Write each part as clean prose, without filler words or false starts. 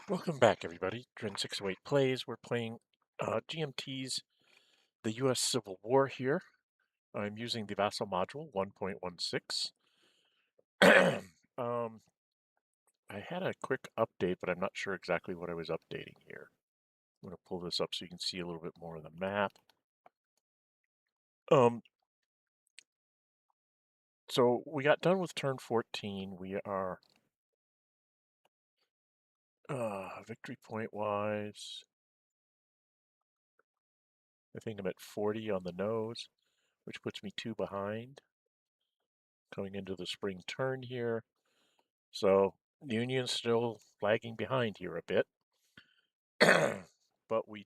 Welcome back, everybody. Dren 608 Plays. We're playing GMT's The U.S. Civil War here. I'm using the Vassal module 1.16. I had a quick update, but I'm not sure exactly what I was updating here. I'm going to pull this up so you can see a little bit more of the map. So we got done with turn 14. We are victory point wise. I think I'm at 40 on the nose, which puts me 2 behind. Coming into the spring turn here. So the Union's still lagging behind here a bit. But we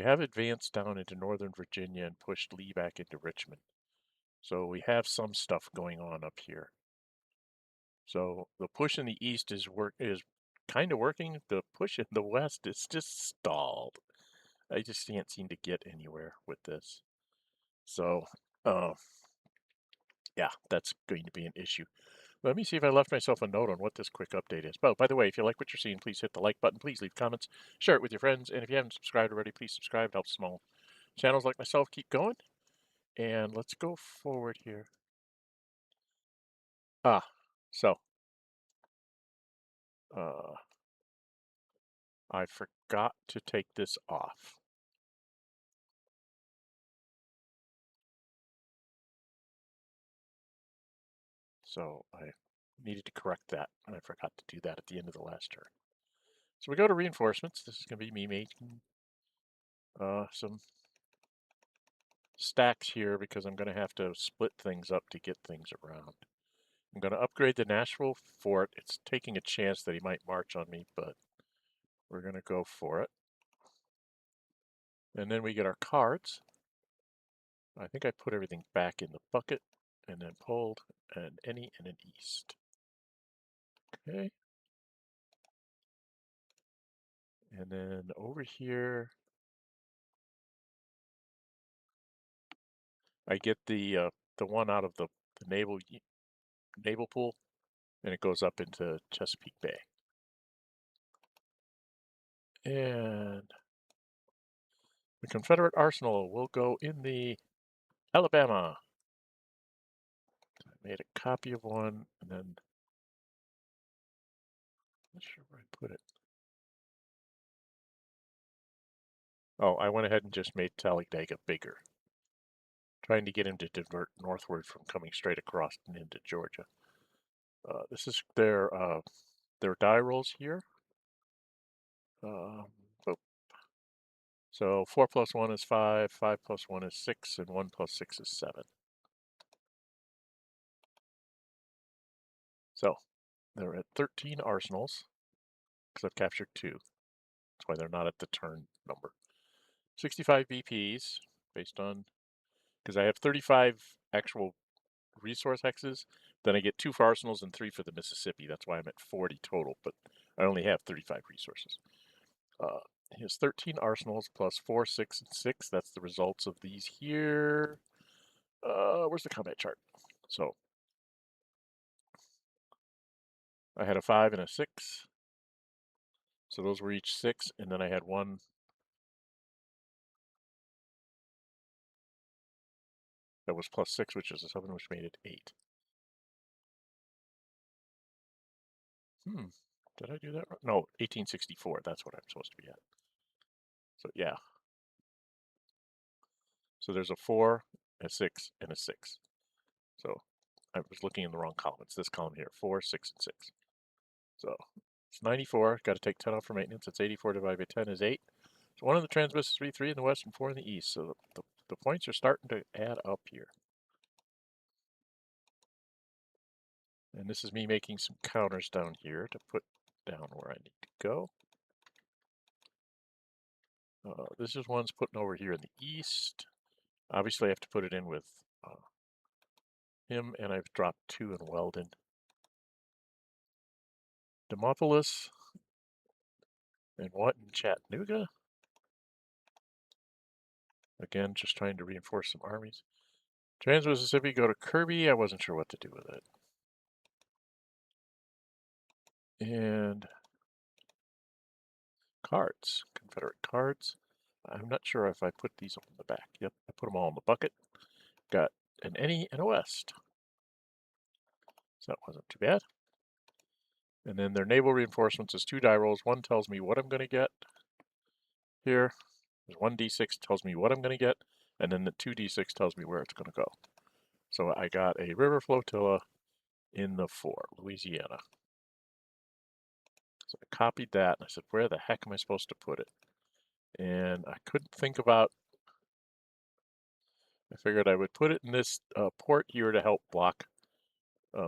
have advanced down into northern Virginia and pushed Lee back into Richmond. So we have some stuff going on up here. So the push in the east is kind of working. The push in the west is just stalled. I just can't seem to get anywhere with this. So, yeah, that's going to be an issue. Let me see if I left myself a note on what this quick update is. Oh, by the way, if you like what you're seeing, please hit the like button. Please leave comments. Share it with your friends. And if you haven't subscribed already, please subscribe. It helps small channels like myself keep going. And let's go forward here. So I forgot to take this off. So I needed to correct that, and I forgot to do that at the end of the last turn. So we go to reinforcements. This is going to be me making some stacks here because I'm going to have to split things up to get things around. I'm going to upgrade the Nashville fort. It's taking a chance that he might march on me, but we're going to go for it. And then we get our cards. I think I put everything back in the bucket and then pulled an any and an east. Okay. And then over here, I get the one out of the naval pool, and it goes up into Chesapeake Bay. And the Confederate arsenal will go in the Alabama. I made a copy of one, and then not sure where I put it. Oh, I went ahead and just made Talladega bigger, trying to get him to divert northward from coming straight across and into Georgia. This is their die rolls here. So 4 plus 1 is 5, 5 plus 1 is 6, and 1 plus 6 is 7. So they're at 13 arsenals, because I've captured 2. That's why they're not at the turn number. 65 BPs, based on, because I have 35 actual resource hexes, then I get 2 for arsenals and 3 for the Mississippi. That's why I'm at 40 total, but I only have 35 resources. He has 13 arsenals plus 4, 6, and 6. That's the results of these here. Where's the combat chart? So I had a 5 and a 6. So those were each 6, and then I had one that was plus 6, which is a 7, which made it 8. Did I do that right? No, 1864. That's what I'm supposed to be at. So yeah. So there's a 4, a 6, and a 6. So I was looking in the wrong column. It's this column here, 4, 6, and 6. So it's 94. Got to take 10 off for maintenance. It's 84 divided by 10 is 8. So 1 in the transmiss is 3, 3 in the west, and 4 in the east. So the points are starting to add up here. And this is me making some counters down here to put down where I need to go. This is one's putting over here in the east. Obviously, I have to put it in with him, and I've dropped 2 in Weldon. Demopolis and what in Chattanooga? Again, just trying to reinforce some armies. Trans-Mississippi, go to Kirby. I wasn't sure what to do with it. And cards, Confederate cards. I'm not sure if I put these on the back. Yep, I put them all in the bucket. Got an NE and a West. So that wasn't too bad. And then their naval reinforcements is 2 die rolls. One tells me what I'm going to get here. There's 1d6 tells me what I'm going to get. And then the 2d6 tells me where it's going to go. So I got a river flotilla in the 4, Louisiana. So I copied that and I said, where the heck am I supposed to put it? And I couldn't think about, I figured I would put it in this port here to help block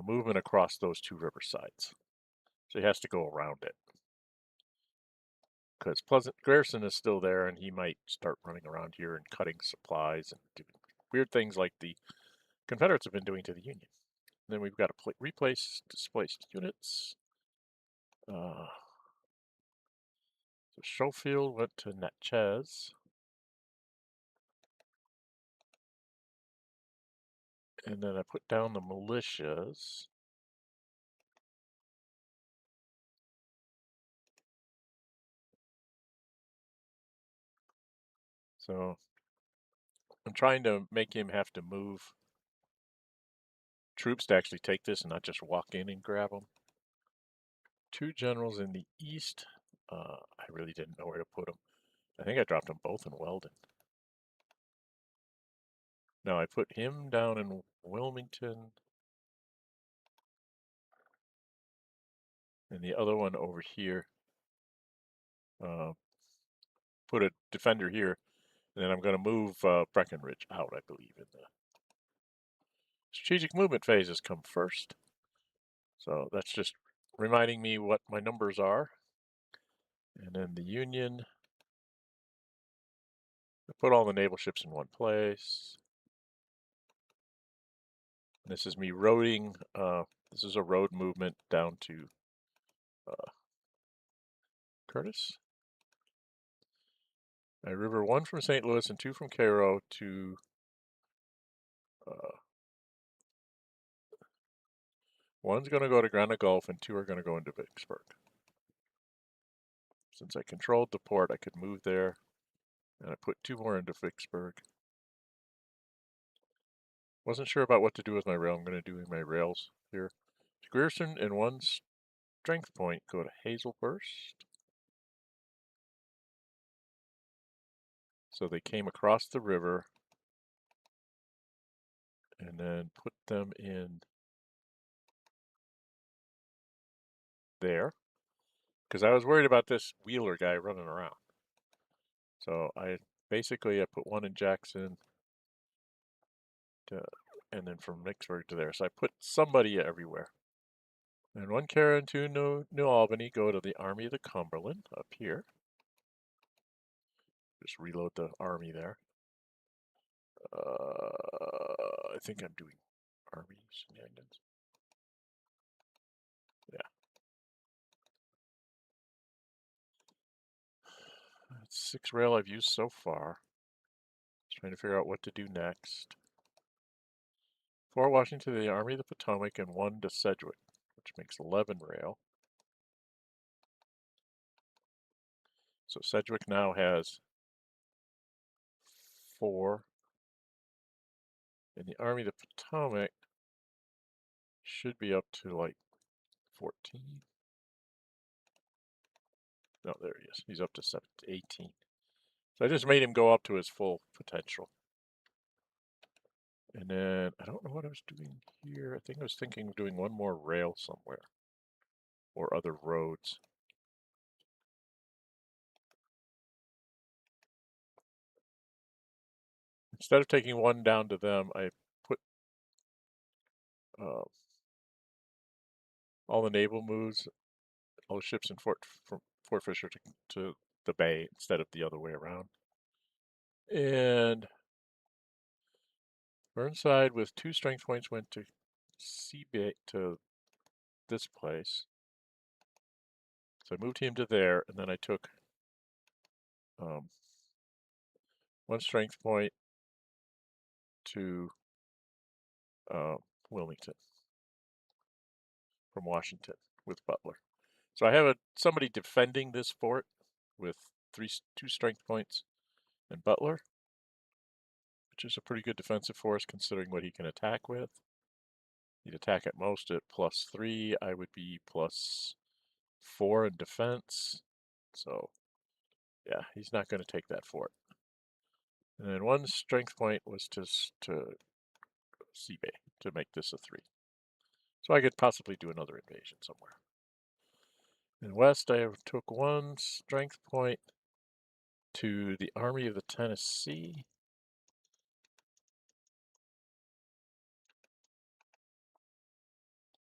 movement across those 2 river sides. So he has to go around it. Because Grierson is still there and he might start running around here and cutting supplies and doing weird things like the Confederates have been doing to the Union. And then we've got to replace displaced units. So Schofield went to Natchez. And then I put down the militias. So I'm trying to make him have to move troops to actually take this and not just walk in and grab them. 2 generals in the east. I really didn't know where to put them. I think I dropped them both in Weldon. No, I put him down in Wilmington. And the other one over here. Put a defender here. And then I'm going to move Breckinridge out, I believe, in the strategic movement phases come first. So that's just reminding me what my numbers are. And then the Union. I put all the naval ships in one place. And this is me roading. This is a road movement down to Curtis. I river 1 from St. Louis and 2 from Cairo to one's going to go to Granada Gulf and 2 are going to go into Vicksburg. Since I controlled the port, I could move there. And I put 2 more into Vicksburg. Wasn't sure about what to do with my rail. I'm going to do my rails here. Grierson and 1 strength point go to Hazelhurst. So they came across the river and then put them in there. Because I was worried about this Wheeler guy running around. So I put 1 in Jackson and then from Vicksburg to there. So I put somebody everywhere. And 1 Karen and 2 New Albany go to the Army of the Cumberland up here. Just reload the army there. I think I'm doing army shenanigans. Yeah. That's 6 rail I've used so far. Just trying to figure out what to do next. 4 Washington to the Army of the Potomac and 1 to Sedgwick, which makes 11 rail. So Sedgwick now has 4. And the Army of the Potomac should be up to like 14. No, there he is. He's up to 18. So I just made him go up to his full potential. And then I don't know what I was doing here. I think I was thinking of doing 1 more rail somewhere or other roads. Instead of taking 1 down to them, I put all the naval moves, all the ships in from Fort Fisher to the bay instead of the other way around. And Burnside with 2 strength points went to to this place. So I moved him to there, and then I took 1 strength point to Wilmington from Washington with Butler. So I have somebody defending this fort with 2 strength points and Butler, which is a pretty good defensive force considering what he can attack with. He'd attack at most at +3. I would be +4 in defense. So, yeah, he's not going to take that fort. And then 1 strength point was to Sea Bay to make this a 3. So I could possibly do another invasion somewhere. In west, I took 1 strength point to the Army of the Tennessee.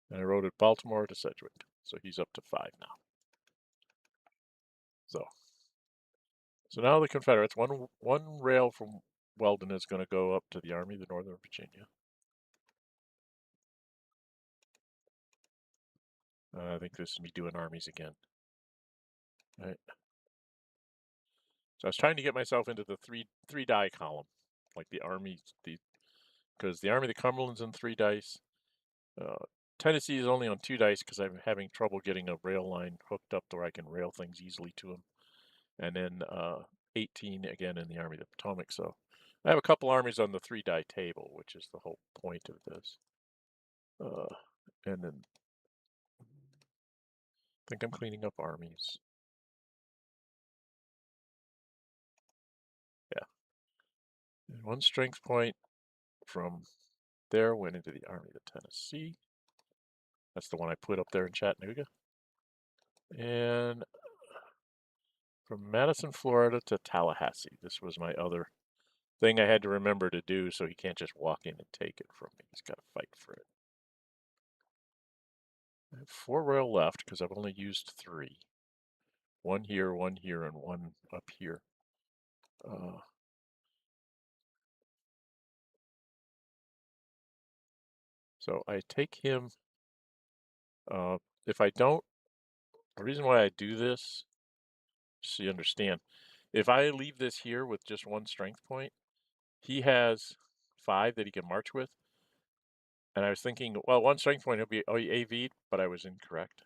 And I rode at Baltimore to Sedgwick. So he's up to 5 now. So now the Confederates, one rail from Weldon is going to go up to the Army of Northern Virginia. I think this is me doing armies again. Right. So I was trying to get myself into the three die column, like the Army, because the Army of the Cumberland's in 3 dice. Tennessee is only on 2 dice because I'm having trouble getting a rail line hooked up to where I can rail things easily to them. And then 18 again in the Army of the Potomac. So I have a couple armies on the 3 die table, which is the whole point of this. And then I think I'm cleaning up armies. Yeah. And 1 strength point from there went into the Army of Tennessee. That's the one I put up there in Chattanooga. And from Madison, Florida to Tallahassee. This was my other thing I had to remember to do so he can't just walk in and take it from me. He's got to fight for it. I have 4 rail left because I've only used 3. 1 here, and 1 up here. So I take him. If I don't, the reason why I do this, so you understand, if I leave this here with just 1 strength point, he has 5 that he can march with. And I was thinking, well, 1 strength point, he'll be AV'd, but I was incorrect.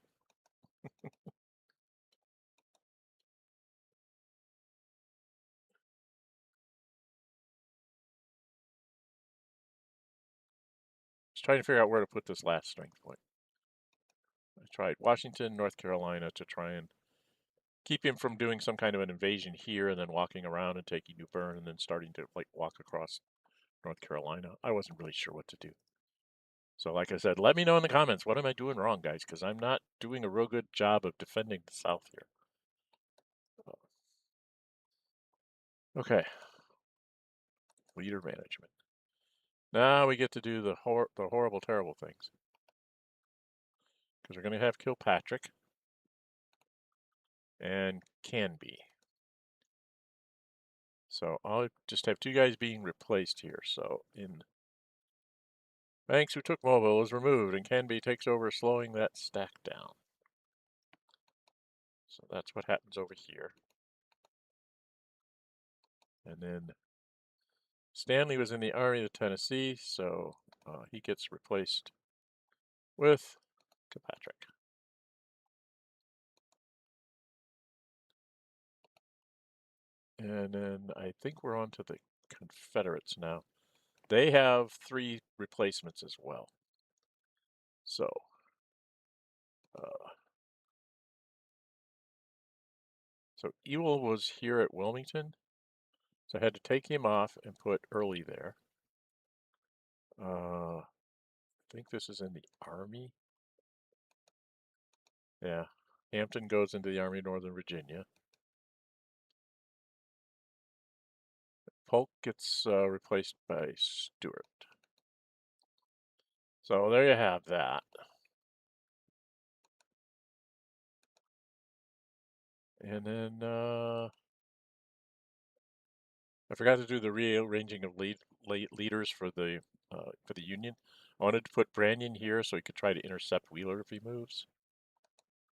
Just trying to figure out where to put this last strength point. I tried Washington, North Carolina to try and keep him from doing some kind of an invasion here and then walking around and taking New Bern and then starting to like walk across North Carolina. I wasn't really sure what to do. So like I said, let me know in the comments, what am I doing wrong, guys? Because I'm not doing a real good job of defending the South here. Okay. Leader management. Now we get to do the horrible, terrible things. Because we're going to have Kilpatrick and Canby. So I'll just have 2 guys being replaced here. So in Banks, who took Mobile, is removed, and Canby takes over, slowing that stack down. So that's what happens over here. And then Stanley was in the Army of Tennessee, so he gets replaced with Kilpatrick. And then I think we're on to the Confederates now. They have 3 replacements as well. So Ewell was here at Wilmington, so I had to take him off and put Early there. I think this is in the Army. Yeah, Hampton goes into the Army of Northern Virginia. Polk gets replaced by Stewart. So there you have that. And then I forgot to do the rearranging of leaders for the Union. I wanted to put Branyan here so he could try to intercept Wheeler if he moves.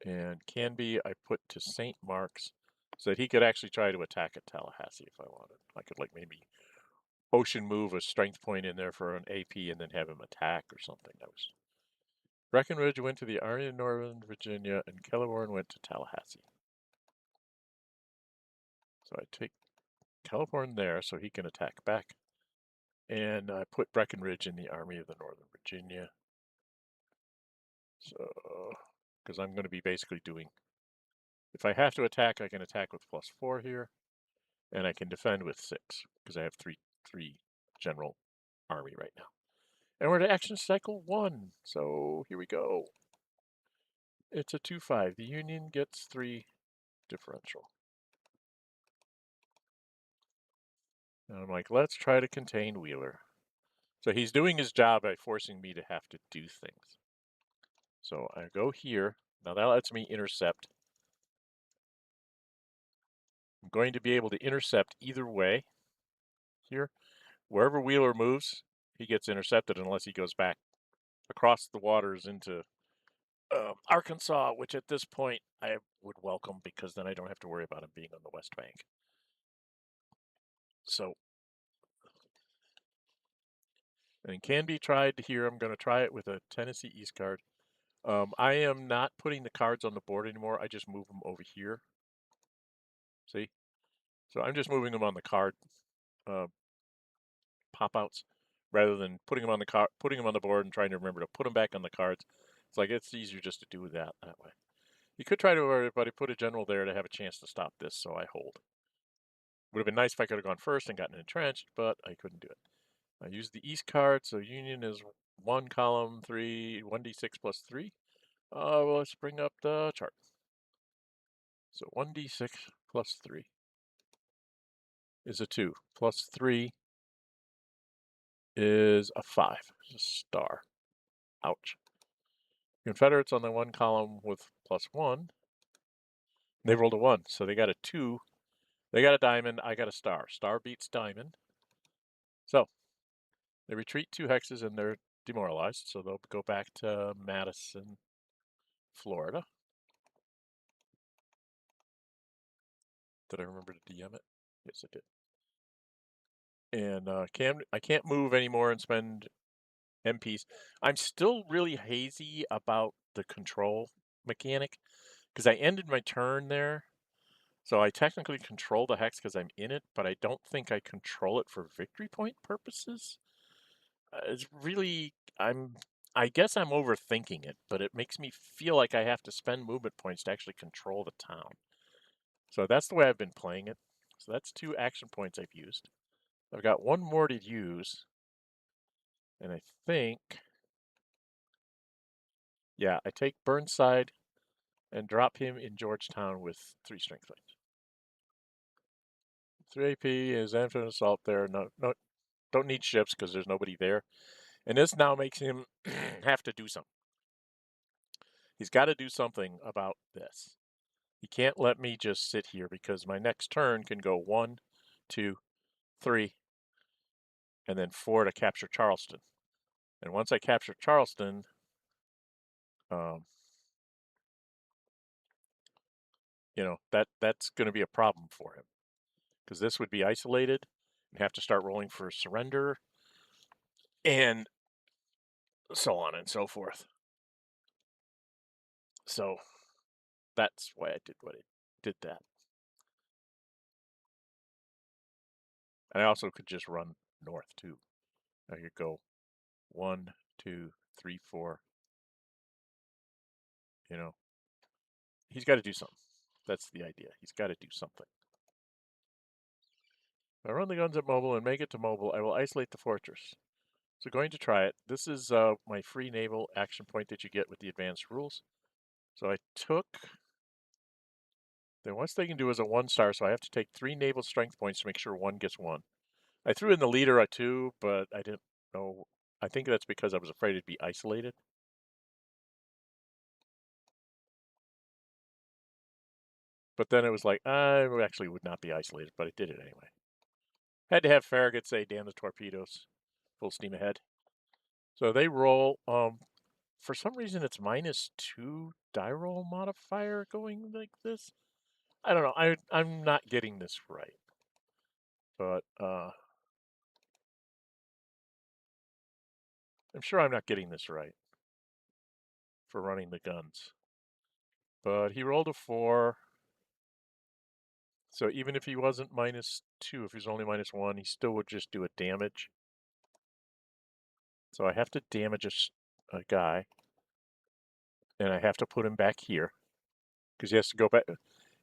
And Canby I put to St. Mark's so that he could actually try to attack at Tallahassee if I wanted. I could like maybe ocean move a strength point in there for an AP and then have him attack or something. Breckenridge went to the Army of Northern Virginia, and Kelleborn went to Tallahassee. So I take Kelleborn there so he can attack back. And I put Breckenridge in the Army of the Northern Virginia. So, because I'm going to be basically doing, if I have to attack, I can attack with +4 here, and I can defend with 6 because I have three general army right now. And we're to action cycle 1. So here we go. It's a 2-5. The Union gets 3 differential. And I'm like, let's try to contain Wheeler. So he's doing his job by forcing me to have to do things. So I go here. Now that lets me intercept. I'm going to be able to intercept either way here. Wherever Wheeler moves, he gets intercepted unless he goes back across the waters into Arkansas, which at this point I would welcome because then I don't have to worry about him being on the West Bank. So, and it can be tried here. I'm going to try it with a Tennessee East card. I am not putting the cards on the board anymore. I just move them over here. See? So I'm just moving them on the card pop-outs rather than putting them on the board and trying to remember to put them back on the cards. It's like it's easier just to do that way. You could try to, but I put a general there to have a chance to stop this, so I hold. Would have been nice if I could have gone first and gotten entrenched, but I couldn't do it. I used the East card, so Union is 1 column 3, 1d6 plus 3. Well, let's bring up the chart. So 1d6 plus 3 is a 2. Plus 3 is a 5. It's a star. Ouch. Confederates on the 1 column with +1. They rolled a 1, so they got a 2. They got a diamond, I got a star. Star beats diamond. So, they retreat 2 hexes and they're demoralized, so they'll go back to Madison, Florida. Did I remember to DM it? Yes, I did. And I can't move anymore and spend MPs. I'm still really hazy about the control mechanic because I ended my turn there. So I technically control the hex because I'm in it, but I don't think I control it for victory point purposes. It's really, I guess I'm overthinking it, but it makes me feel like I have to spend movement points to actually control the town. So that's the way I've been playing it. So that's 2 action points I've used. I've got 1 more to use. And I think, yeah, I take Burnside and drop him in Georgetown with 3 strength points. 3 AP is Amphibious assault there. No, don't need ships because there's nobody there. And this now makes him have to do something. He's got to do something about this. He can't let me just sit here because my next turn can go 1, 2, 3, and then 4 to capture Charleston. And once I capture Charleston, you know, that's going to be a problem for him because this would be isolated and have to start rolling for surrender and so on and so forth. So that's why I did that. And I also could just run north too. I could go 1, 2, 3, 4. You know, he's got to do something. That's the idea. He's got to do something. If I run the guns at mobile and make it to mobile, I will isolate the fortress. So going to try it. This is my free naval action point that you get with the advanced rules. So I took, then once they can do is a 1-star, so I have to take 3 naval strength points to make sure 1 gets 1. I threw in the leader at 2, but I didn't know. I think that's because I was afraid it'd be isolated. But then it was like, I actually would not be isolated, but I did it anyway. Had to have Farragut say, damn the torpedoes, full steam ahead. So they roll, for some reason it's -2 die roll modifier going like this. I don't know, I'm not getting this right. But, I'm sure I'm not getting this right. for running the guns. But he rolled a 4. So even if he wasn't -2, if he was only -1, he still would just do a damage. So I have to damage a guy. And I have to put him back here. Because he has to go back.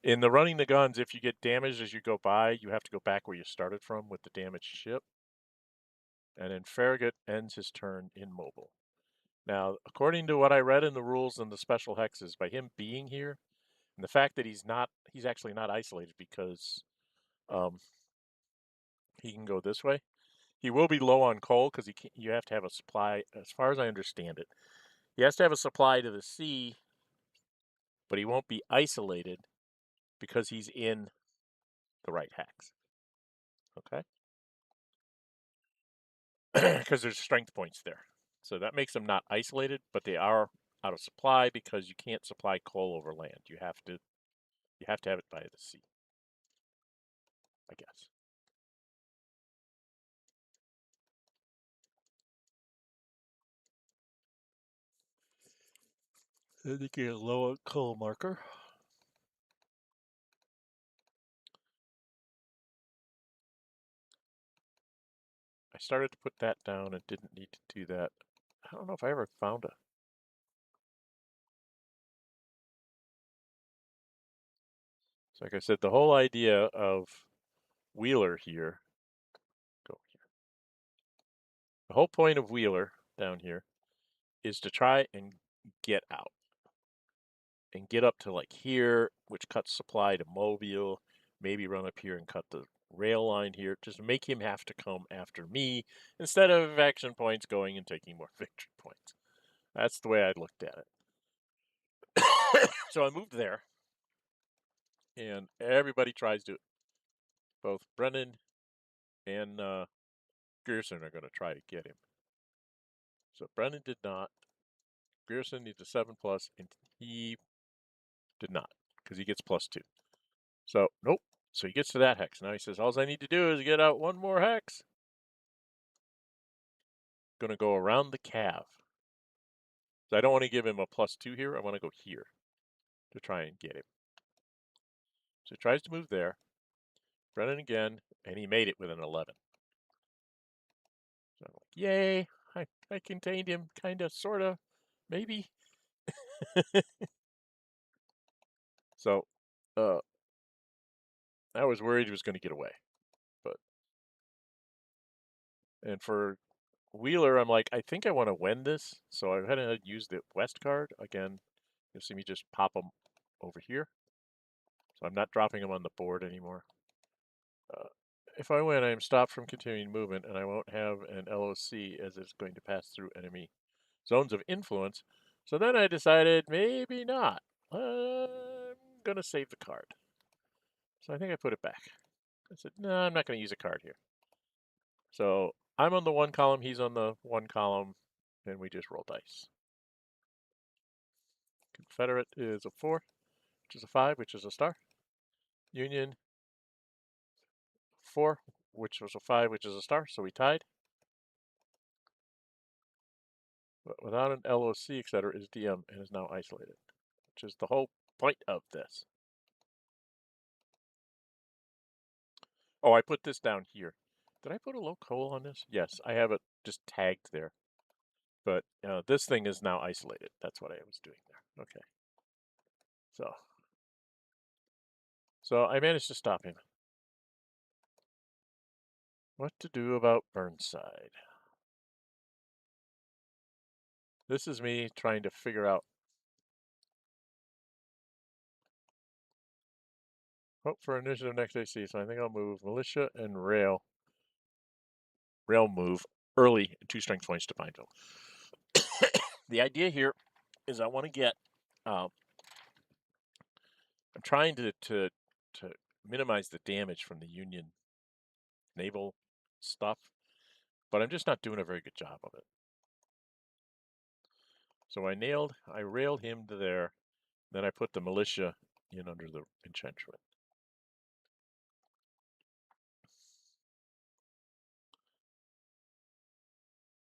In the running the guns, if you get damaged as you go by, you have to go back where you started from with the damaged ship. And then Farragut ends his turn immobile. Now, according to what I read in the rules and the special hexes, by him being here, and the fact that he's actually not isolated because he can go this way. He will be low on coal because you have to have a supply, as far as I understand it. He has to have a supply to the sea, but he won't be isolated because he's in the right hex. Okay? Because there's strength points there. So that makes them not isolated, but they are out of supply because you can't supply coal over land. You have to have it by the sea, I guess. Then you get a low coal marker. I started to put that down and didn't need to do that. I don't know if I ever found a. So like I said, the whole idea of Wheeler here, go here. The whole point of Wheeler down here is to try and get out and get up to like here, which cuts supply to Mobile, maybe run up here and cut the rail line here, just make him have to come after me instead of action points going and taking more victory points. That's the way I looked at it. So I moved there, and everybody tries to. Both Brennan and Grierson are going to try to get him. So Brennan did not. Grierson needs a 7+, and he did not because he gets +2. So nope. So he gets to that hex. Now he says, all I need to do is get out one more hex. Going to go around the cav. So I don't want to give him a +2 here. I want to go here to try and get him. So he tries to move there. Brennan again, and he made it with an 11. So I'm like, yay, I contained him, kind of, sort of, maybe. So I was worried he was going to get away. And for Wheeler, I'm like, I think I want to win this. So I went ahead and used the West card. Again, you'll see me just pop them over here. So I'm not dropping them on the board anymore. If I win, I am stopped from continuing movement, and I won't have an LOC as it's going to pass through enemy zones of influence. So then I decided maybe not. I'm going to save the card. So I think I put it back. I said, no, I'm not going to use a card here. So I'm on the 1 column, he's on the 1 column, and we just roll dice. Confederate is a 4, which is a 5, which is a star. Union, 4, which was a 5, which is a star, so we tied. But without an LOC, etc., is DM and is now isolated, which is the whole point of this. Oh, I put this down here. Did I put a low coal on this? Yes, I have it just tagged there. But this thing is now isolated. That's what I was doing there. Okay. So I managed to stop him. What to do about Burnside? This is me trying to figure out. Hope for initiative next AC, so I think I'll move militia and rail. Rail move early 2 strength points to Pineville. The idea here is I want to get. I'm trying to minimize the damage from the Union naval stuff, but I'm just not doing a very good job of it. So I railed him to there, then I put the militia in under the entrenchment.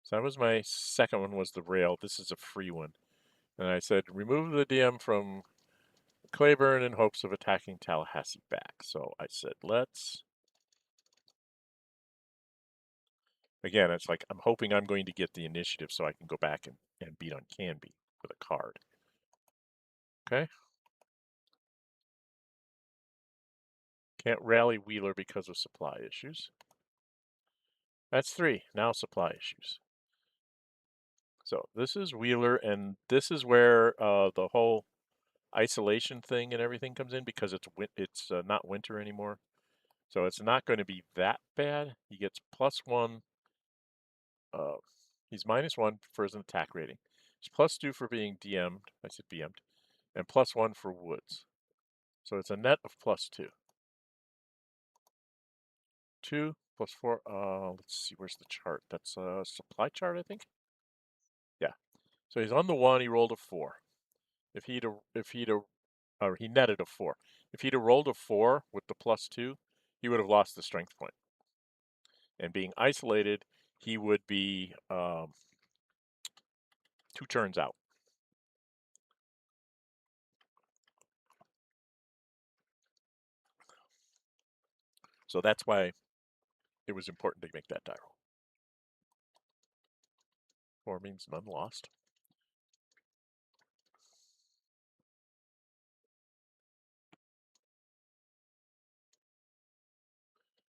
So that was my second one, was the rail. This is a free one. And I said, remove the DM from Claiborne in hopes of attacking Tallahassee back. So I said, let's... Again, it's like I'm hoping I'm going to get the initiative so I can go back and beat on Canby with a card. Okay. Can't rally Wheeler because of supply issues. That's 3. Now supply issues. So this is Wheeler, and this is where the whole isolation thing and everything comes in because it's not winter anymore. So it's not going to be that bad. He gets +1. He's -1 for his attack rating. He's +2 for being DM'd. I said BM'd. And +1 for woods. So it's a net of +2. 2 +4. Let's see, where's the chart? That's a supply chart, I think. Yeah. So he's on the 1. He rolled a 4. He netted a 4. If he'd have rolled a 4 with the +2, he would have lost the strength point. And being isolated, he would be 2 turns out. So that's why it was important to make that die roll. 4 means none lost.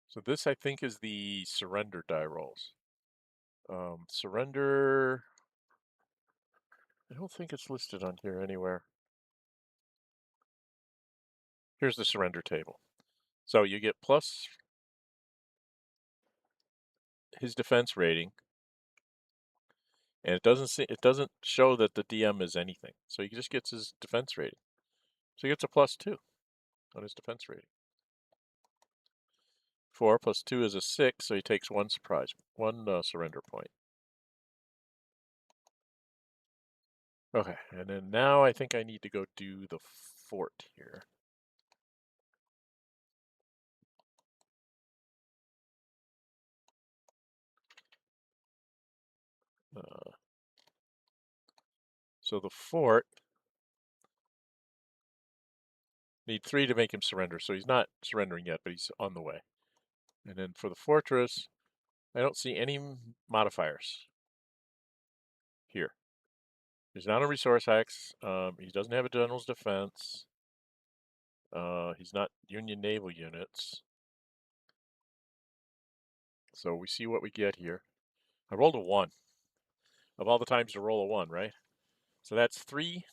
So this, I think, is the surrender die rolls. Surrender, I don't think it's listed on here anywhere. Here's the surrender table. So you get plus his defense rating, and it doesn't show that the DM is anything. So he just gets his defense rating. So he gets a +2 on his defense rating. 4 + 2 is a 6, so he takes 1 surrender point. Okay, and then now I think I need to go do the fort here. So the fort, need 3 to make him surrender. So he's not surrendering yet, but he's on the way. And then for the fortress, I don't see any modifiers here. He's not a resource hex. He doesn't have a general's defense. He's not Union naval units. So we see what we get here. I rolled a 1. Of all the times to roll a 1, right? So that's 3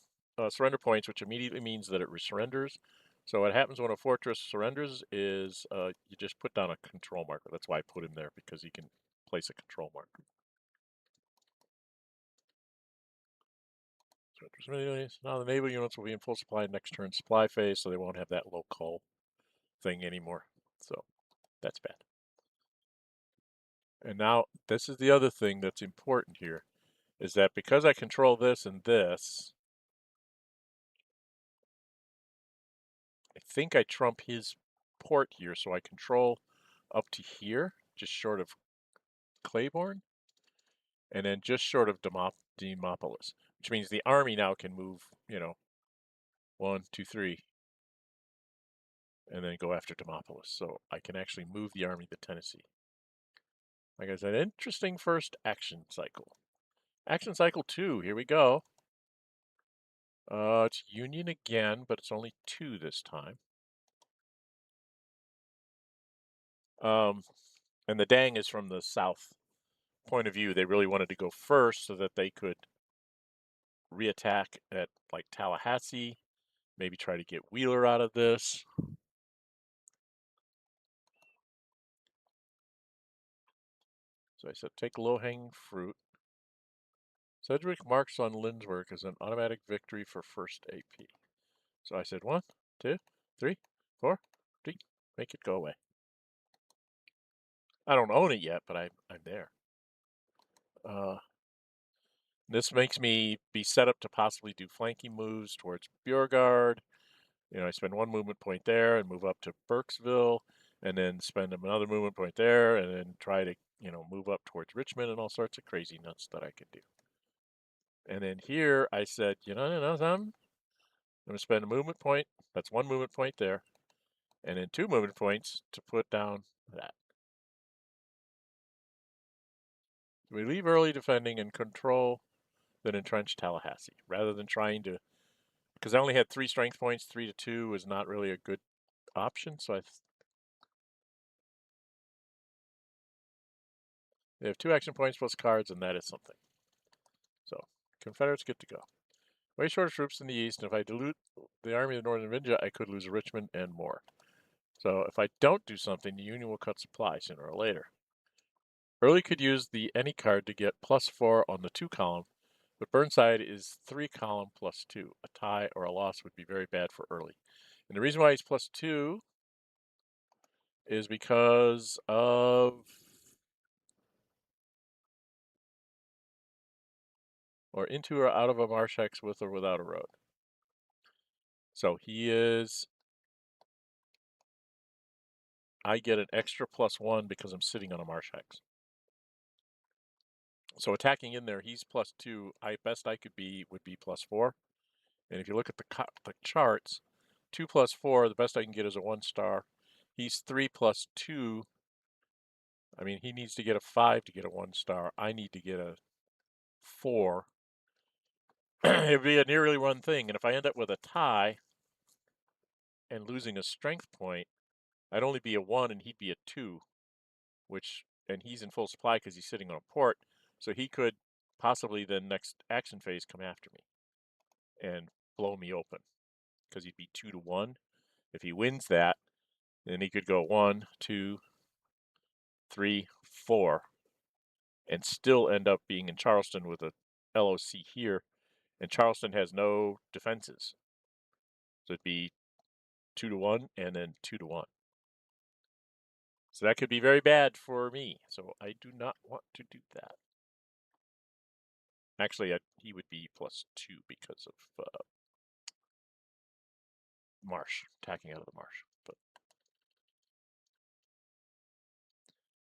surrender points, which immediately means that it surrenders. So what happens when a fortress surrenders is you just put down a control marker. That's why I put him there, because he can place a control marker. Now the naval units will be in full supply next turn supply phase, so they won't have that low call thing anymore. So that's bad. And now this is the other thing that's important here, is that because I control this and this, I think I trump his port here, so I control up to here, just short of Claiborne, and then just short of Demopolis, which means the army now can move, 1, 2, 3, and then go after Demopolis. So I can actually move the army to Tennessee. Like I said, interesting first action cycle. Action cycle 2, here we go. It's Union again, but it's only 2 this time. And the dang is from the south point of view. They really wanted to go first so that they could reattack at like Tallahassee, maybe try to get Wheeler out of this. So I said, take low-hanging fruit. Sedgwick marks on Lynchburg as an automatic victory for first AP. So I said 1, 2, 3, 4, 3, make it go away. I don't own it yet, but I'm there. This makes me be set up to possibly do flanking moves towards Beauregard. I spend 1 movement point there and move up to Burkeville, and then spend another movement point there, and then try to, move up towards Richmond and all sorts of crazy nuts that I can do. And then here I said, you know something? I'm going to spend a movement point. That's 1 movement point there. And then 2 movement points to put down that. We leave early defending and control then entrench Tallahassee rather than trying to, because I only had 3 strength points. 3 to 2 was not really a good option. So they have 2 action points plus cards, and that is something. So Confederates get to go. Way shorter troops in the east, and if I dilute the army of Northern Virginia, I could lose Richmond and more. So if I don't do something, the Union will cut supply sooner or later. Early could use the any card to get +4 on the 2 column, but Burnside is 3 column +2. A tie or a loss would be very bad for Early. And the reason why he's +2 is because of or into or out of a marsh hex with or without a road. So he is, I get an extra +1 because I'm sitting on a marsh hex. So attacking in there, he's +2. Best I could be would be +4. And if you look at the charts, 2 + 4, the best I can get is a 1-star. He's 3 + 2. I mean, he needs to get a 5 to get a 1-star. I need to get a 4. It'd be a nearly one thing. And if I end up with a tie and losing a strength point, I'd only be a 1 and he'd be a 2, and he's in full supply because he's sitting on a port. So he could possibly then next action phase come after me and blow me open because he'd be 2 to 1. If he wins that, then he could go 1, 2, 3, 4, and still end up being in Charleston with a LOC here. And Charleston has no defenses. So it'd be 2 to 1 and then 2 to 1. So that could be very bad for me. So I do not want to do that. Actually, he would be +2 because of marsh, attacking out of the marsh. But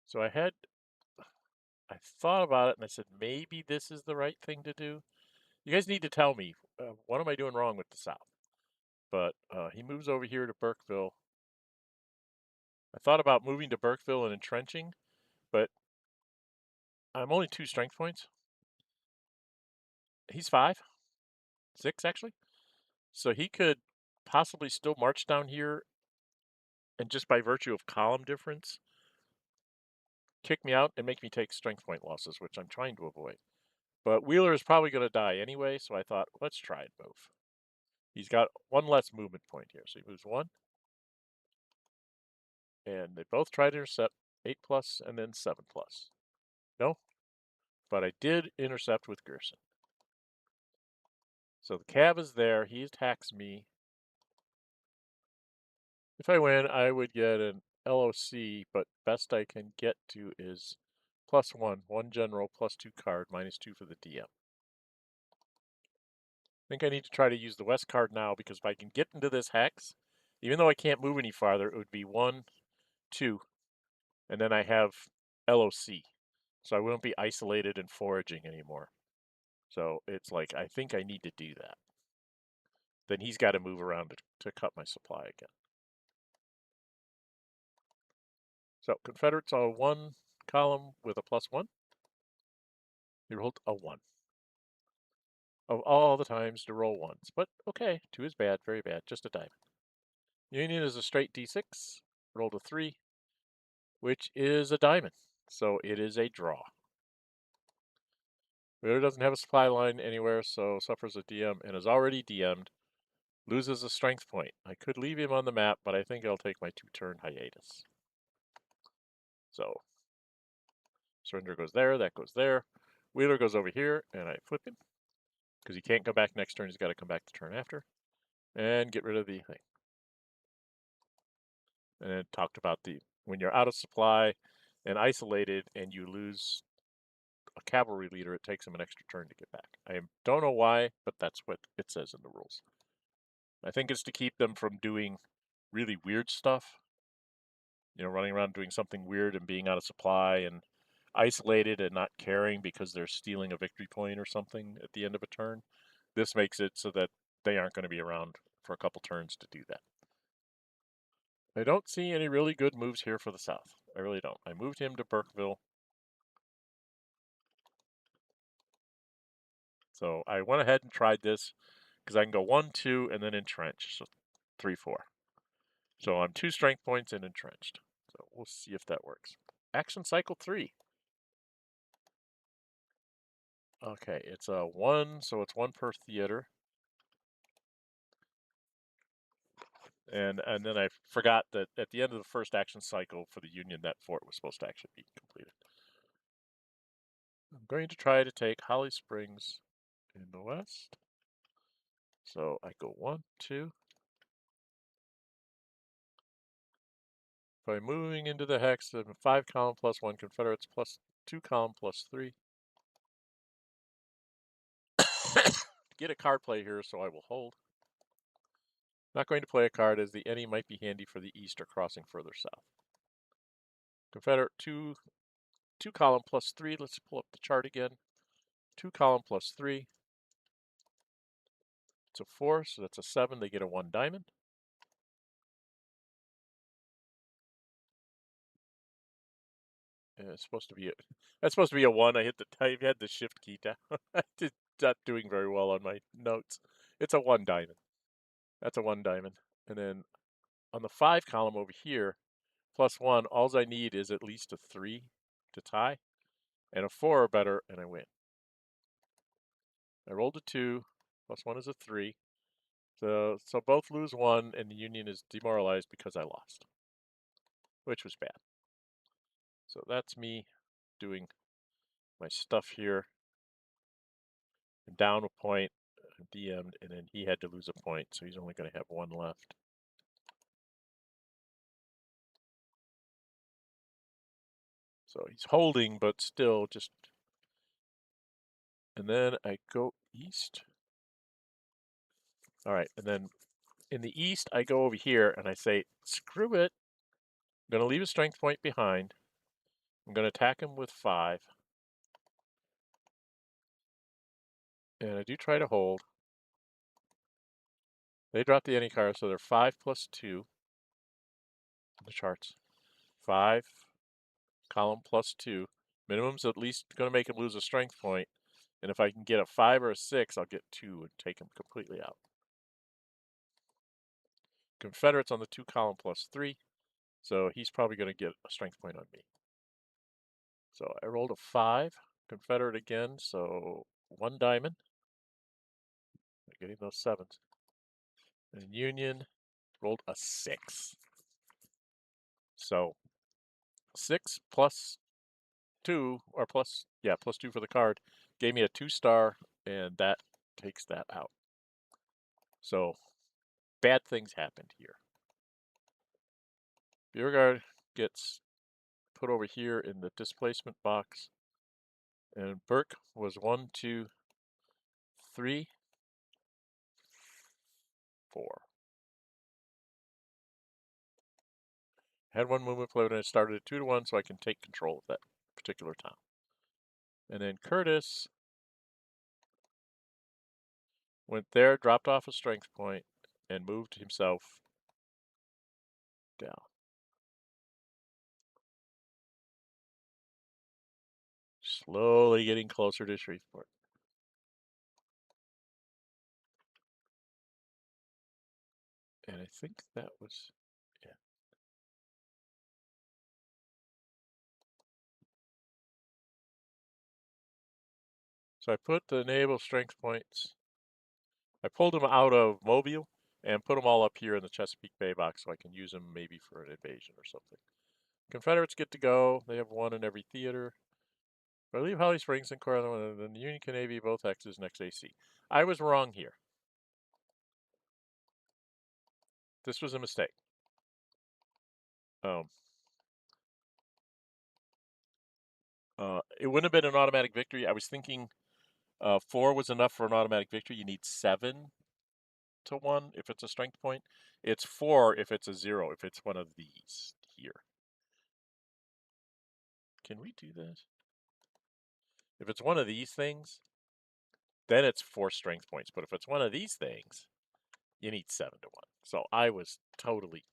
so I thought about it and I said, maybe this is the right thing to do. You guys need to tell me, what am I doing wrong with the South? But he moves over here to Burkeville. I thought about moving to Burkeville and entrenching, but I'm only 2 strength points. He's 5, 6 actually. So he could possibly still march down here and just by virtue of column difference, kick me out and make me take strength point losses, which I'm trying to avoid. But Wheeler is probably going to die anyway, so I thought, let's try and move. He's got 1 less movement point here, so he moves 1. And they both try to intercept 8+ and then 7+. No, but I did intercept with Gerson. So the cab is there. He attacks me. If I win, I would get an LOC, but best I can get to is +1, 1 general, +2 card, -2 for the DM. I think I need to try to use the West card now because if I can get into this hex, even though I can't move any farther, it would be 1, 2, and then I have LOC. So I won't be isolated and foraging anymore. So it's like, I think I need to do that. Then he's got to move around to cut my supply again. So Confederates are 1 column with a +1. He rolled a 1. Of all the times to roll 1s. But okay, 2 is bad, very bad, just a diamond. Union is a straight D6, rolled a 3, which is a diamond. So it is a draw. Wheeler doesn't have a supply line anywhere, so suffers a DM and is already DM'd. Loses a strength point. I could leave him on the map, but I think I'll take my 2-turn hiatus. So surrender goes there, that goes there. Wheeler goes over here, and I flip him. Because he can't come back next turn, he's got to come back the turn after. And get rid of the thing. And it talked about when you're out of supply and isolated and you lose a cavalry leader, it takes him an extra turn to get back. I don't know why, but that's what it says in the rules. I think it's to keep them from doing really weird stuff. Running around doing something weird and being out of supply and isolated and not caring because they're stealing a victory point or something at the end of a turn. This makes it so that they aren't going to be around for a couple turns to do that. I don't see any really good moves here for the South. I really don't. I moved him to Burkeville. So I went ahead and tried this because I can go 1, 2, and then entrench. So 3, 4. So I'm 2 strength points and entrenched. So we'll see if that works. Action cycle 3. Okay, it's a 1, so it's 1 per theater. And then I forgot that at the end of the first action cycle for the Union, that fort was supposed to actually be completed. I'm going to try to take Holly Springs in the west. So I go 1, 2. By moving into the hex, I'm 5 column plus 1 Confederates plus 2 column plus 3. Get a card play here, so I will hold. Not going to play a card as the any might be handy for the east or crossing further south. Confederate 2 column plus 3. Let's pull up the chart again. 2 column plus 3. It's a 4, so that's a 7. They get a 1 diamond. And it's supposed to be that's supposed to be a 1. I had the shift key down. I did not doing very well on my notes. It's a 1 diamond. That's a 1 diamond. And then on the 5 column over here, plus 1, all I need is at least a 3 to tie, and a 4 or better, and I win. I rolled a 2, plus 1 is a 3. So both lose 1, and the Union is demoralized because I lost, which was bad. So that's me doing my stuff here. Down a point, DM'd, and then he had to lose a point, so he's only going to have 1 left. So he's holding, but still just. And then I go east. All right, and then in the east, I go over here and I say, screw it. I'm going to leave a strength point behind. I'm going to attack him with 5. And I do try to hold. They drop the any card, so they're 5 plus 2 on the charts. 5, column plus 2. Minimum's at least going to make him lose a strength point. And if I can get a 5 or a 6, I'll get 2 and take him completely out. Confederates on the 2 column plus 3. So he's probably going to get a strength point on me. So I rolled a 5. Confederate again, so 1 diamond. Getting those 7s. And Union rolled a 6. So 6 plus 2, or plus 2 for the card, gave me a 2-star, and that takes that out. So bad things happened here. Beauregard gets put over here in the displacement box, and Burke was 1, 2, 3, 4. Had 1 movement play, and I started at 2 to 1, so I can take control of that particular town. And then Curtis went there, dropped off a strength point, and moved himself down. Slowly getting closer to Shreveport. And I think that was it. So I put the naval strength points. I pulled them out of Mobile and put them all up here in the Chesapeake Bay box so I can use them maybe for an invasion or something. Confederates get to go. They have 1 in every theater. If I leave Holly Springs and Corinth, then the Union can Navy both X's next AC. I was wrong here. This was a mistake. It wouldn't have been an automatic victory. I was thinking 4 was enough for an automatic victory. You need 7 to 1 if it's a strength point. It's 4 if it's a 0, if it's one of these here. Can we do this? If it's one of these things, then it's 4 strength points. But if it's one of these things, you need 7 to 1. So I was totally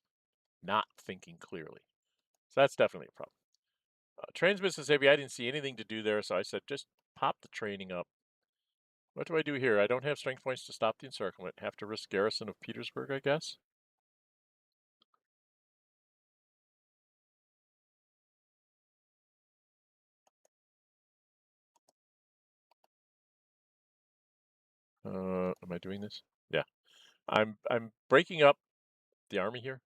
not thinking clearly. So that's definitely a problem. Trains Mississippi, I didn't see anything to do there, so I said just pop the training up. What do I do here? I don't have strength points to stop the encirclement. Have to risk garrison of Petersburg, I guess. Am I doing this? Yeah. I'm breaking up the army here.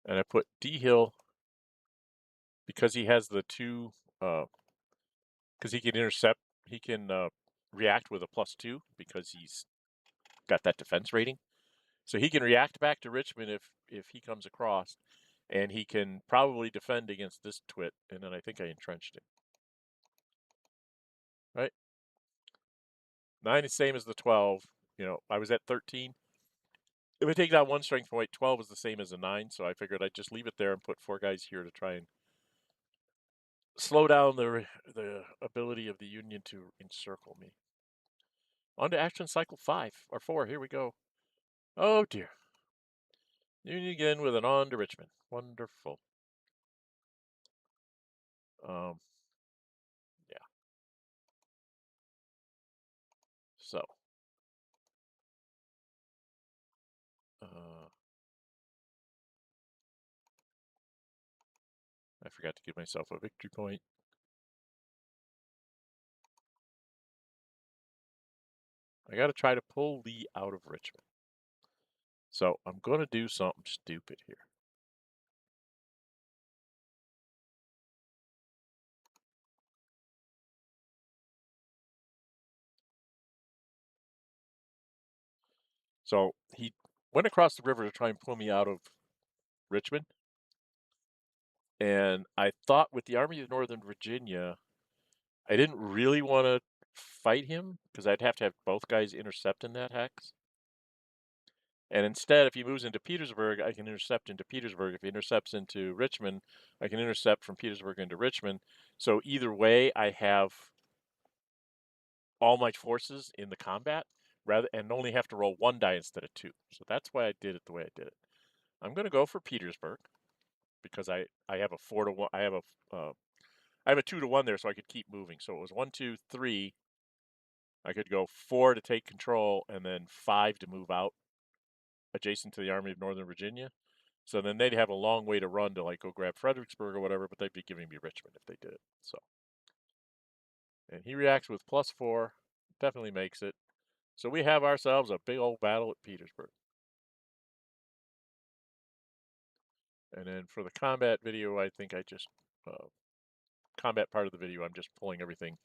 And I put D Hill because he has the 2 because he can intercept, he can react with a +2 because he's got that defense rating. So he can react back to Richmond if he comes across, and he can probably defend against this twit, and then I think I entrenched him. Right? 9 is same as the 12. You know, I was at 13. If I take down 1 strength point, 12 is the same as a 9, so I figured I'd just leave it there and put 4 guys here to try and slow down the ability of the Union to encircle me. On to action cycle 5, or 4, here we go. Oh dear. Union again with an on to Richmond. Wonderful. Yeah. So. I forgot to give myself a victory point. I got to try to pull Lee out of Richmond. So I'm going to do something stupid here. So he went across the river to try and pull me out of Richmond. And I thought with the Army of Northern Virginia, I didn't really want to fight him because I'd have to have both guys intercept in that hex. And instead, if he moves into Petersburg, I can intercept into Petersburg. If he intercepts into Richmond, I can intercept from Petersburg into Richmond. So either way, I have all my forces in the combat and only have to roll 1 die instead of 2. So that's why I did it the way I did it. I'm going to go for Petersburg because I have a 4 to 1. I have a 2 to 1 there, so I could keep moving. So it was 1, 2, 3. I could go 4 to take control and then 5 to move out adjacent to the Army of Northern Virginia. So then they'd have a long way to run to like go grab Fredericksburg or whatever, but they'd be giving me Richmond if they did it. So, and he reacts with +4, definitely makes it. So we have ourselves a big old battle at Petersburg. And then for the combat video, I think I just combat part of the video, I'm just pulling everything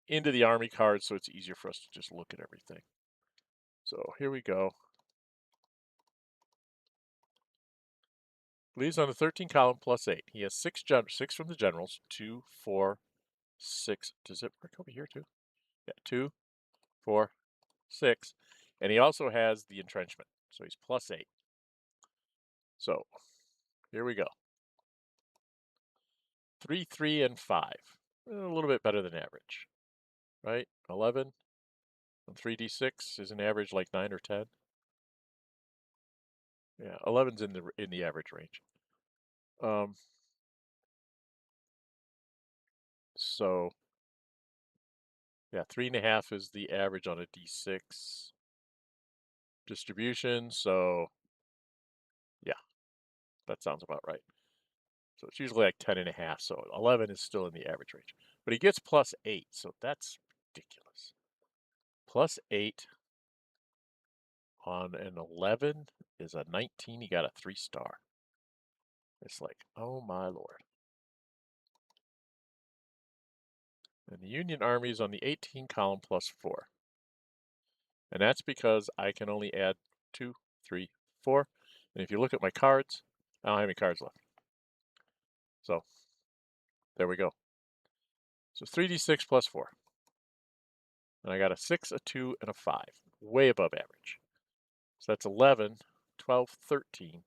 into the army cards so it's easier for us to just look at everything. So here we go. Leaves on the 13 column +8. He has 6 from the generals, 2, 4, 6. Does it work over here too? Yeah, 2, 4, 6. And he also has the entrenchment. So he's +8. So here we go. 3, 3, and 5. A little bit better than average. Right? 11 and 3d6 is an average like 9 or 10. Yeah, 11's in the average range. So yeah, 3.5 is the average on a d6 distribution. So yeah, that sounds about right. So it's usually like 10.5. So 11 is still in the average range, but he gets +8. So that's ridiculous. +8 on an 11 is a 19. He got a 3-star. It's like, oh my Lord. And the Union Army is on the 18 column +4. And that's because I can only add 2, 3, 4. And if you look at my cards, I don't have any cards left. So there we go. So 3d6 +4. And I got a 6, a 2, and a 5. Way above average. So that's 11, 12, 13.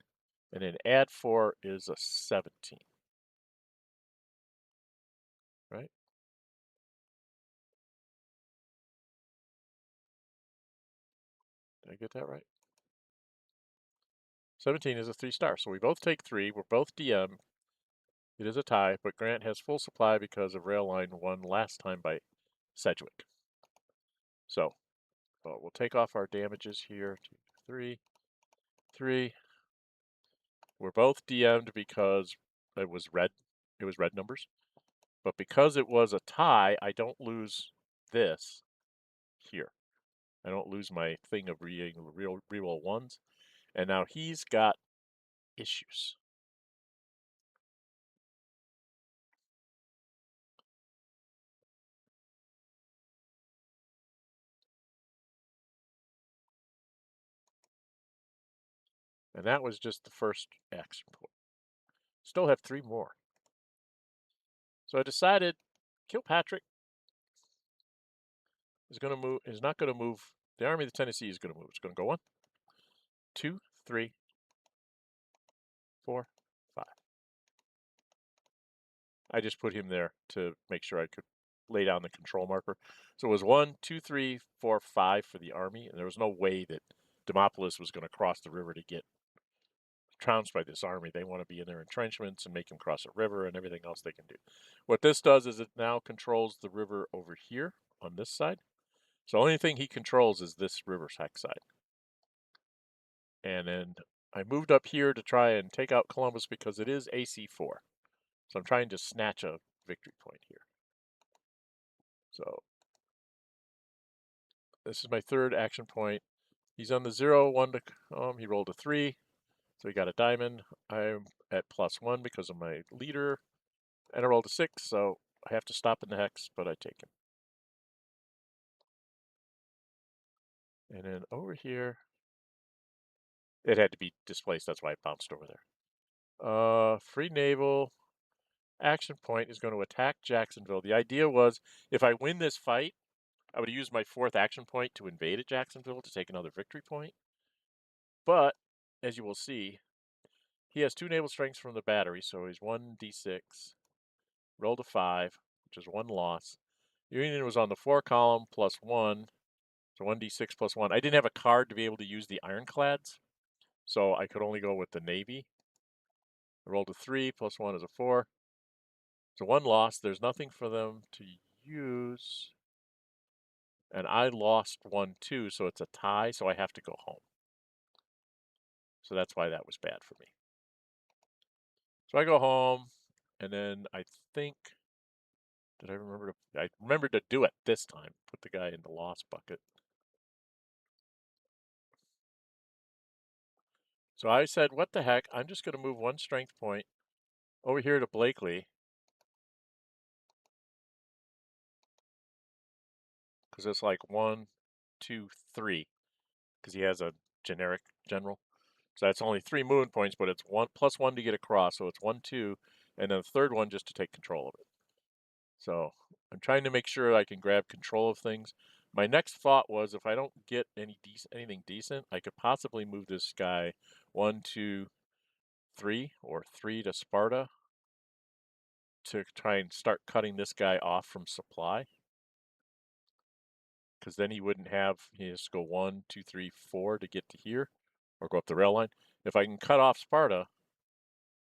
And then add 4 is a 17. Right? Did I get that right? 17 is a 3-star. So we both take 3. We're both DM. It is a tie, but Grant has full supply because of rail line won last time by Sedgwick. So we'll take off our damages here. 2, 3, 3. We're both DM'd because it was red. It was red numbers. But because it was a tie, I don't lose this here. I don't lose my thing of reroll ones. And now he's got issues. And that was just the first action point. Still have 3 more. So I decided Kilpatrick is not gonna move. The Army of the Tennessee is gonna move. It's gonna go 1, 2, 3, 4, 5. I just put him there to make sure I could lay down the control marker. So it was 1, 2, 3, 4, 5 for the Army, and there was no way that Demopolis was going to cross the river to get trounced by this army. They want to be in their entrenchments and make them cross a river and everything else they can do. What this does is it now controls the river over here on this side. So the only thing he controls is this river's hex side. And then I moved up here to try and take out Columbus because it is AC4. So I'm trying to snatch a victory point here. So this is my 3rd action point. He's on the 0, 1 to come. He rolled a 3. So he got a diamond. I'm at +1 because of my leader. And I rolled a 6, so I have to stop in the hex, but I take him. And then over here, it had to be displaced. That's why I bounced over there. Free naval action point is going to attack Jacksonville. The idea was if I win this fight, I would use my 4th action point to invade at Jacksonville to take another victory point. But as you will see, he has 2 naval strengths from the battery, so he's 1d6. Rolled a 5, which is 1 loss. Union was on the 4 column +1, so 1d6 +1. I didn't have a card to be able to use the ironclads, so I could only go with the Navy. I rolled a 3, +1 is a 4. So 1 loss. There's nothing for them to use. And I lost 1 too, so it's a tie, so I have to go home. So that's why that was bad for me. So I go home, and then I think, I remembered to do it this time. Put the guy in the loss bucket. So I said, what the heck, I'm just going to move 1 strength point over here to Blakely. Because it's like 1, 2, 3. Because he has a generic general. So that's only 3 movement points, but it's 1 + 1 to get across. So it's 1, 2, and then the 3rd one just to take control of it. So I'm trying to make sure I can grab control of things. My next thought was if I don't get anything decent, I could possibly move this guy 1, 2, 3, or 3 to Sparta to try and start cutting this guy off from supply. Because then he has to go 1, 2, 3, 4 to get to here, or go up the rail line. If I can cut off Sparta,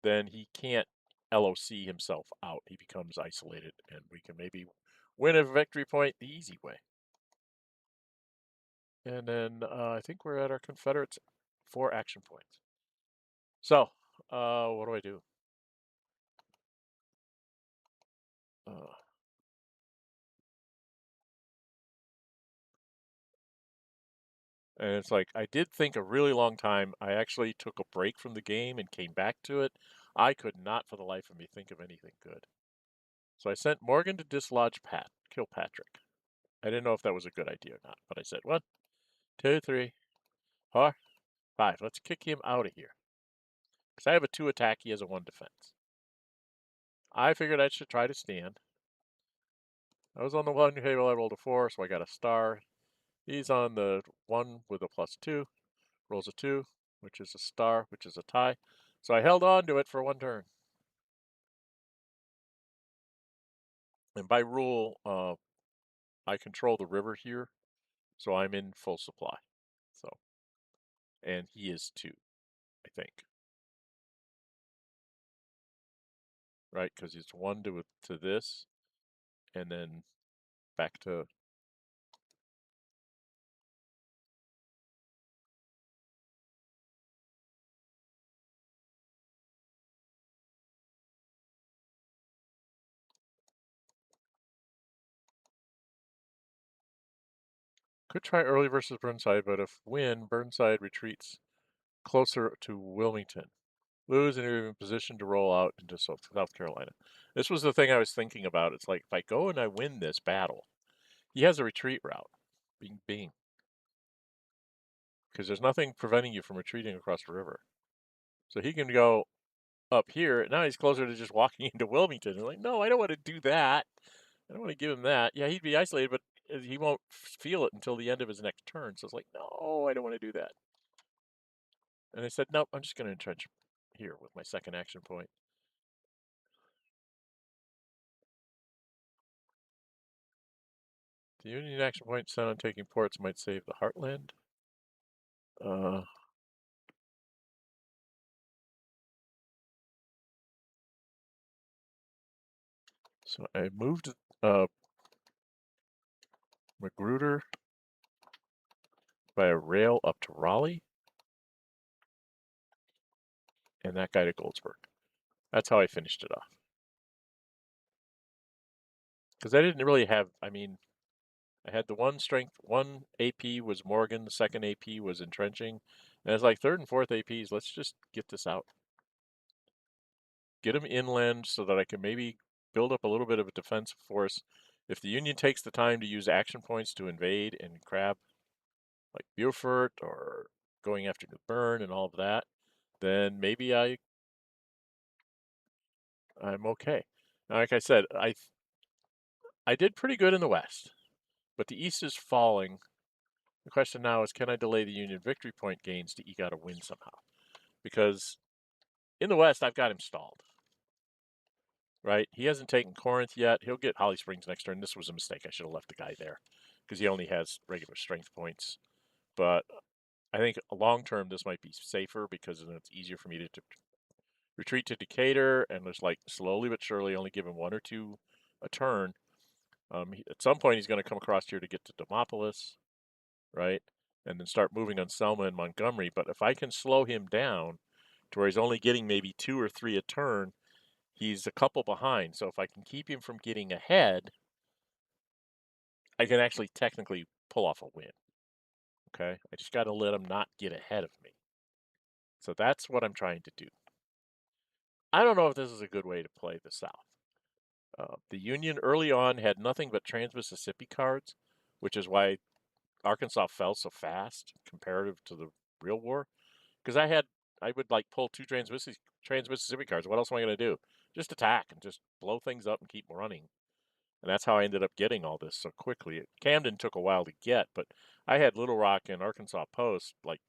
then he can't LOC himself out. He becomes isolated, and we can maybe win a victory point the easy way. And then I think we're at our Confederates 4 action points. So, what do I do? And it's like, I did think a really long time. I actually took a break from the game and came back to it. I could not for the life of me think of anything good. So I sent Morgan to dislodge Kilpatrick. I didn't know if that was a good idea or not, but I said 1, 2, 3, 4, 5. Let's kick him out of here. Because I have a 2 attack, he has a 1 defense. I figured I should try to stand. I was on the 1 table, I rolled a 4, so I got a star. He's on the 1 with a +2, rolls a 2, which is a star, which is a tie. So I held on to it for one turn. And by rule, I control the river here, so I'm in full supply. So, and he is too, I think. Right, because it's one to this, and then back to. Could try early versus Burnside, but if win, Burnside retreats closer to Wilmington. Lose and you're in position to roll out into South Carolina. This was the thing I was thinking about. It's like if I go and I win this battle, he has a retreat route. Bing, bing. Because there's nothing preventing you from retreating across the river. So he can go up here. Now he's closer to just walking into Wilmington. And like, no, I don't want to do that. I don't want to give him that. Yeah, he'd be isolated, but he won't feel it until the end of his next turn. So it's like, no, I don't want to do that. And I said, nope, I'm just going to entrench here with my second action point. The Union action point set on taking ports might save the Heartland. So I moved Magruder by a rail up to Raleigh, and that guy to Goldsburg. That's how I finished it off. Because I didn't really have, I mean, I had the one strength, one AP was Morgan, the second AP was entrenching, and it's like third and fourth APs, let's just get this out. Get them inland so that I can maybe build up a little bit of a defensive force. If the Union takes the time to use action points to invade and grab like Beaufort or going after New Bern and all of that, then maybe I'm okay. Now, like I said, I did pretty good in the West, but the East is falling. The question now is, can I delay the Union victory point gains to eke out a win somehow? Because in the West, I've got him stalled. Right? He hasn't taken Corinth yet. He'll get Holly Springs next turn. This was a mistake. I should have left the guy there because he only has regular strength points. But I think long term, this might be safer because then it's easier for me to retreat to Decatur and just like slowly but surely only give him one or two a turn. At some point, he's going to come across here to get to Demopolis, right? And then start moving on Selma and Montgomery. But if I can slow him down to where he's only getting maybe 2 or 3 a turn, he's a couple behind. So if I can keep him from getting ahead, I can actually technically pull off a win. Okay? I just got to let him not get ahead of me. So that's what I'm trying to do. I don't know if this is a good way to play the South. The Union early on had nothing but Trans-Mississippi cards, which is why Arkansas fell so fast comparative to the real war. Because I would like pull 2 Trans-Mississippi cards. What else am I going to do? Just attack and just blow things up and keep running. And that's how I ended up getting all this so quickly. Camden took a while to get, but I had Little Rock and Arkansas Post like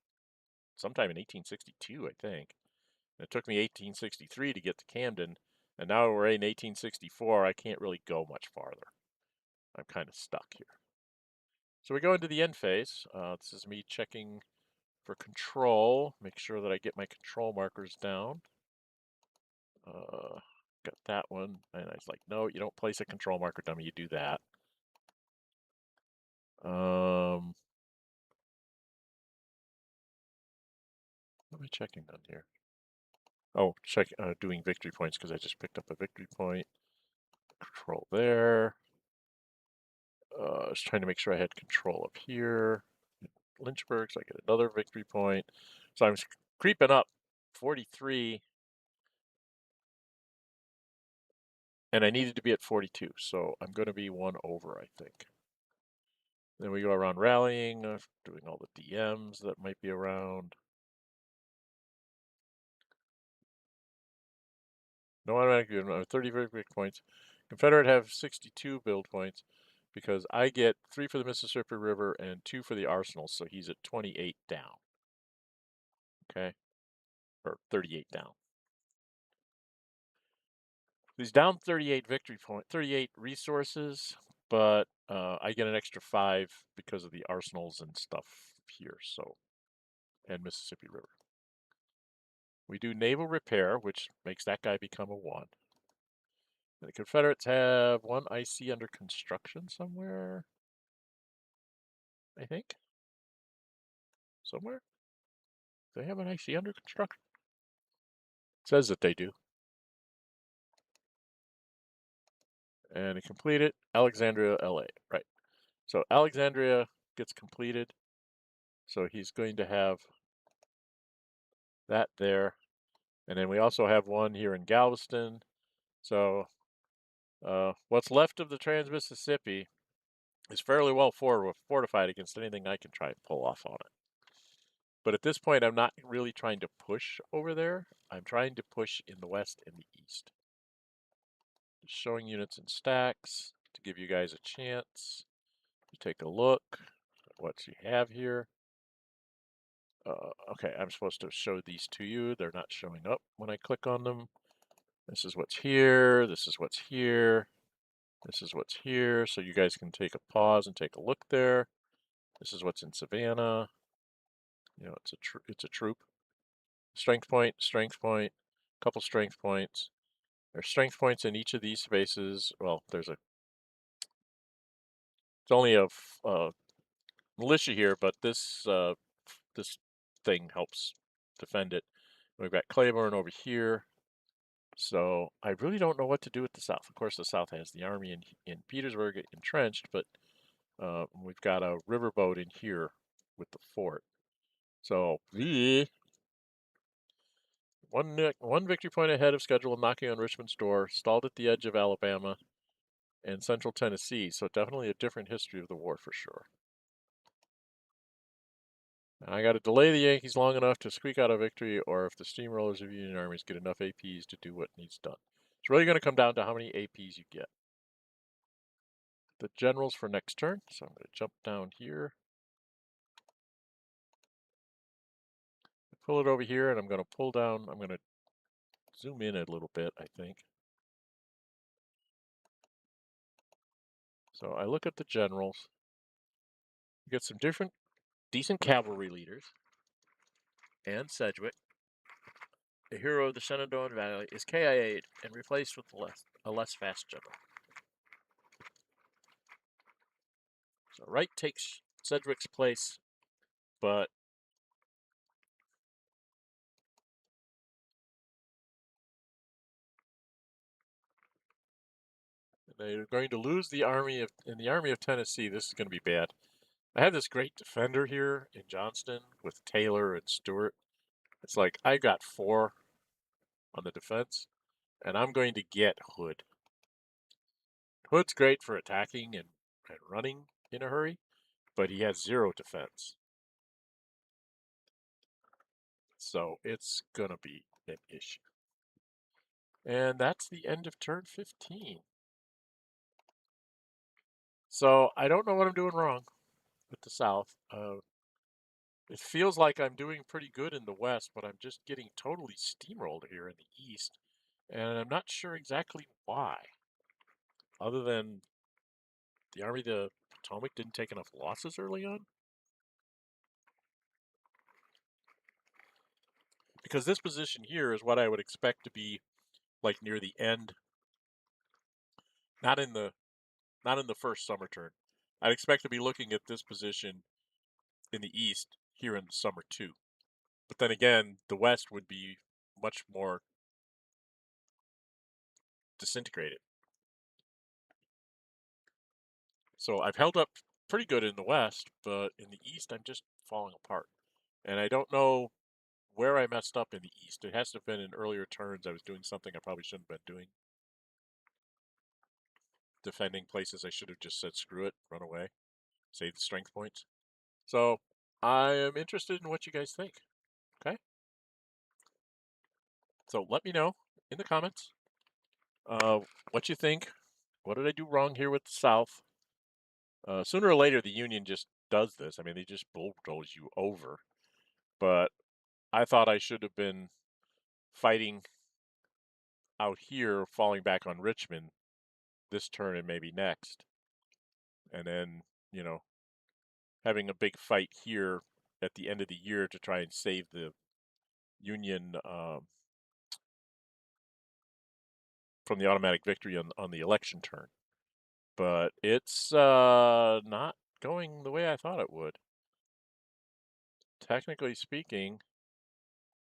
sometime in 1862, I think. And it took me 1863 to get to Camden, and now we're in 1864. I can't really go much farther. I'm kind of stuck here. So we go into the end phase. This is me checking for control. Make sure that I get my control markers down. Got that one. And I was like, no, you don't place a control marker, dummy. You do that. What am I checking on here? Oh, doing victory points because I just picked up a victory point. Control there. I was trying to make sure I had control up here. Lynchburg, so I get another victory point. So I'm creeping up 43. And I needed to be at 42, so I'm going to be 1 over, I think. Then we go around rallying, doing all the DMs that might be around. No automatic 30 victory points. Confederate have 62 build points because I get 3 for the Mississippi River and 2 for the Arsenal, so he's at 28 down. Okay? Or 38 down. he's down 38 victory point, 38 resources, but I get an extra 5 because of the arsenals and stuff here. So, and Mississippi River. We do naval repair, which makes that guy become a 1. And the Confederates have 1 IC under construction somewhere. I think. Somewhere. They have an IC under construction. It says that they do. And it completed Alexandria, LA. Right. So Alexandria gets completed. So he's going to have that there. And then we also have 1 here in Galveston. So what's left of the Trans-Mississippi is fairly well fortified against anything I can try and pull off on it. But at this point, I'm not really trying to push over there. I'm trying to push in the west and the east. Just showing units in stacks to give you guys a chance to take a look at what you have here. Okay, I'm supposed to show these to you. They're not showing up when I click on them. This is what's here. This is what's here. This is what's here. So you guys can take a pause and take a look there. This is what's in Savannah. You know, it's a troop. Strength point, couple strength points. There's strength points in each of these spaces. Well, it's only a militia here, but this thing helps defend it. We've got Claiborne over here. So I really don't know what to do with the South. Of course, the South has the army in Petersburg entrenched, but we've got a riverboat in here with the fort. So one victory point ahead of schedule, knocking on Richmond's door, stalled at the edge of Alabama and central Tennessee. So definitely a different history of the war for sure. I got to delay the Yankees long enough to squeak out a victory, or if the steamrollers of Union armies get enough APs to do what needs done. It's really going to come down to how many APs you get. The generals for next turn, so I'm going to jump down here. Pull it over here, and I'm going to pull down. I'm going to zoom in a little bit, I think. So I look at the generals. You get some decent cavalry leaders. And Sedgwick, a hero of the Shenandoah Valley, is KIA'd and replaced with a less fast general. So Wright takes Sedgwick's place, but they're going to lose the army in the Army of Tennessee. This is going to be bad. I have this great defender here in Johnston with Taylor and Stewart. It's like I got 4 on the defense, and I'm going to get Hood. Hood's great for attacking and running in a hurry, but he has 0 defense. So it's going to be an issue. And that's the end of turn 15. So I don't know what I'm doing wrong with the South. It feels like I'm doing pretty good in the West, but I'm just getting totally steamrolled here in the East. And I'm not sure exactly why. Other than the Army of the Potomac didn't take enough losses early on. Because this position here is what I would expect to be like near the end. Not in the first summer turn. I'd expect to be looking at this position in the East here in the summer too. But then again, the West would be much more disintegrated. So I've held up pretty good in the West, but in the East, I'm just falling apart. And I don't know where I messed up in the East. It has to have been in earlier turns. I was doing something I probably shouldn't have been doing. Defending places I should have just said, screw it, run away, save the strength points. So I am interested in what you guys think. Okay? So let me know in the comments what you think. What did I do wrong here with the South? Sooner or later, the Union just does this. I mean, they just bulldoze you over. But I thought I should have been fighting out here falling back on Richmond this turn and maybe next. And then, having a big fight here at the end of the year to try and save the Union from the automatic victory on the election turn. But it's not going the way I thought it would. Technically speaking,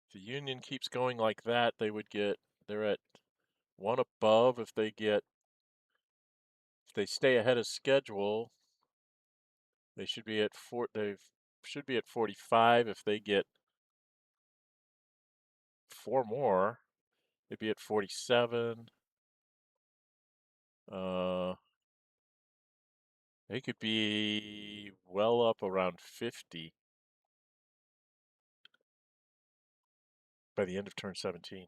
if the Union keeps going like that, they're at one above if they stay ahead of schedule. They should be at 45 if they get 4 more. They'd be at 47. They could be well up around 50 by the end of turn 17.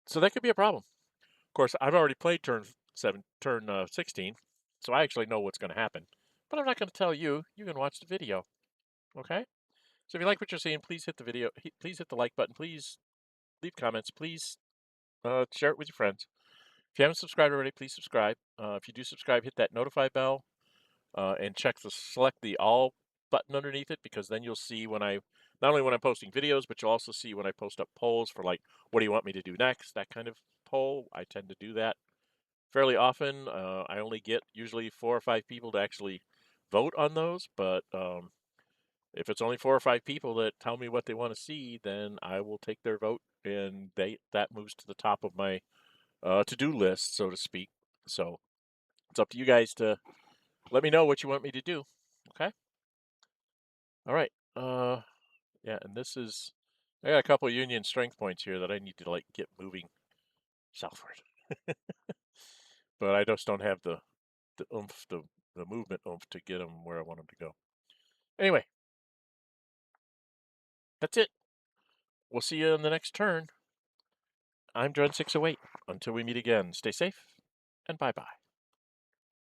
So that could be a problem. Of course, I've already played turn 16, so I actually know what's going to happen. But I'm not going to tell you. You can watch the video. Okay? So if you like what you're seeing, please hit the video. Please hit the like button. Please leave comments. Please share it with your friends. If you haven't subscribed already, please subscribe. If you do subscribe, hit that notify bell and select the all button underneath it, because then you'll see not only when I'm posting videos, but you'll also see when I post up polls for like, what do you want me to do next? That kind of poll. I tend to do that fairly often. I only get usually 4 or 5 people to actually vote on those, but if it's only 4 or 5 people that tell me what they want to see, then I will take their vote, and that moves to the top of my to-do list, so to speak. So it's up to you guys to let me know what you want me to do. Okay? All right. Yeah, and I got a couple of Union strength points here that I need to like get moving southward. But I just don't have the oomph, the movement oomph to get them where I want them to go. Anyway, that's it. We'll see you in the next turn. I'm Dread608. Until we meet again, stay safe and bye-bye.